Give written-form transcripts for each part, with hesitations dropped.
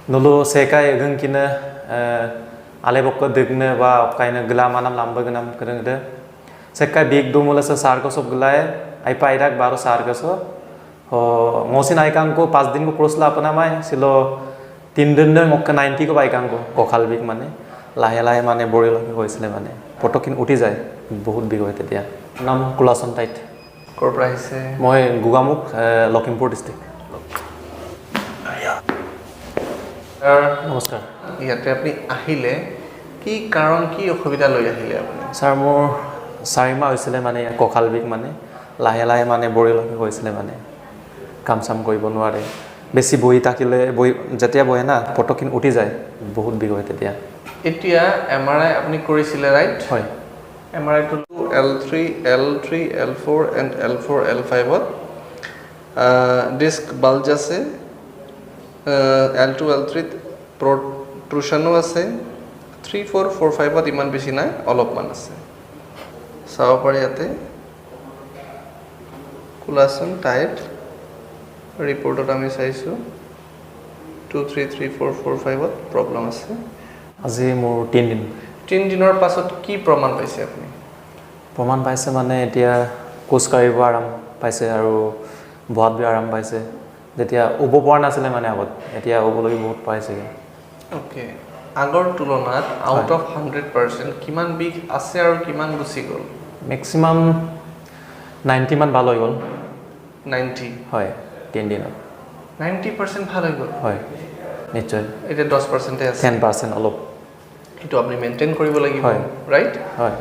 Nulu sekai gengkina alebokko digne ba kaina gelamanam lamba genam kerengde sekai big dumula se sarko sob gelae ai pairak baro sarko so ho ngosin aikang ko 5 दिन को course ला अपना my सिलो 3 दिन ने मक्का 90 को बाइकां को कोखाल बिक माने लाहे लाहे माने बड़ी लगे होइसले माने पटकिन उठी जाय बहुत बिग होते दिया नाम कुलासन टाइट कोर प्राइस है মই গুগামুখ লখিমপুৰ ডিস্ট্ৰিক্ট নমস্কাৰ ইয়াতে আপনি আহিলে কি কাৰণ কি অসুবিধা লৈ আহিলে আপনি স্যাৰ মোৰ 4 মাহ হৈছিলে মানে কোখাল বিক মানে লাহে লাহে মানে বড়ি লগে হৈছিলে মানে কাম সাম কৰিব নোৱাৰে বেছি বহি থাকিলে বহি যেতিয়া বহে না পটকিন উঠি যায় বহুত বিগ হয় তেতিয়া এতিয়া এমআরআই আপনি কৰিছিলে ৰাইট হয় MRI to L3 L3 L4 and L4 L5 disc bulge আছে L2 L3 protrusionও আছে 3 4 4 5 ইমান বেছি নাই অলপমান আছে চাও পাৰি ইয়াতে কুলাসন টাইট ৰিপৰ্টত আমি চাইছো 2 3 3 4 4 5 প্ৰবলেম আছে আজি মোৰ 3 দিনৰ পাছত কি প্ৰমাণ পাইছে আপুনি প্ৰমাণ পাইছে মানে এতিয়া কোচ কাৰিব আৰাম পাইছে আৰু বহুত বি আৰাম পাইছে যেতিয়া উব পৰা নাছিলে মানে আগত এতিয়া উবলৈ বহুত পাইছে ওকে আগৰ তুলনাত আউট অফ 100% কিমান বিগ আছে আৰু কিমান গুছি গল ম্যাক্সিমাম 90 মান ভাল হৈ গল 90 হয় 3 দিনত 90% ভাল হৈ গল হয় নিশ্চয় এটা 10% আছে 10% অলপ এটো আপনি মেইনটেইন কৰিব লাগিব ৰাইট হয়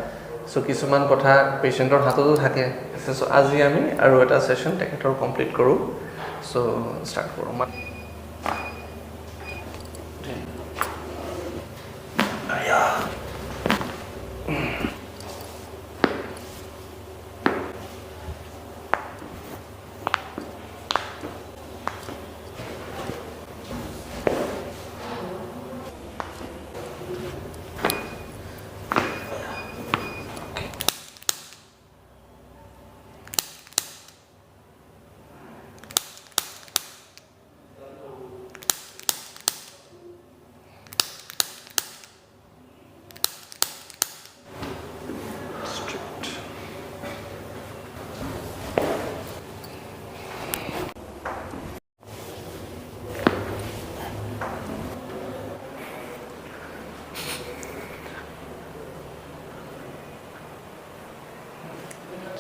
সো কিছুমান কথা পেশেন্টৰ হাততো থাকে সো আজি আমি আৰু এটা সেশন টেকেটৰ কমপ্লিট কৰো সো স্টাৰ্ট কৰো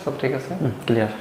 सब ठीक আছে ক্লিয়াৰ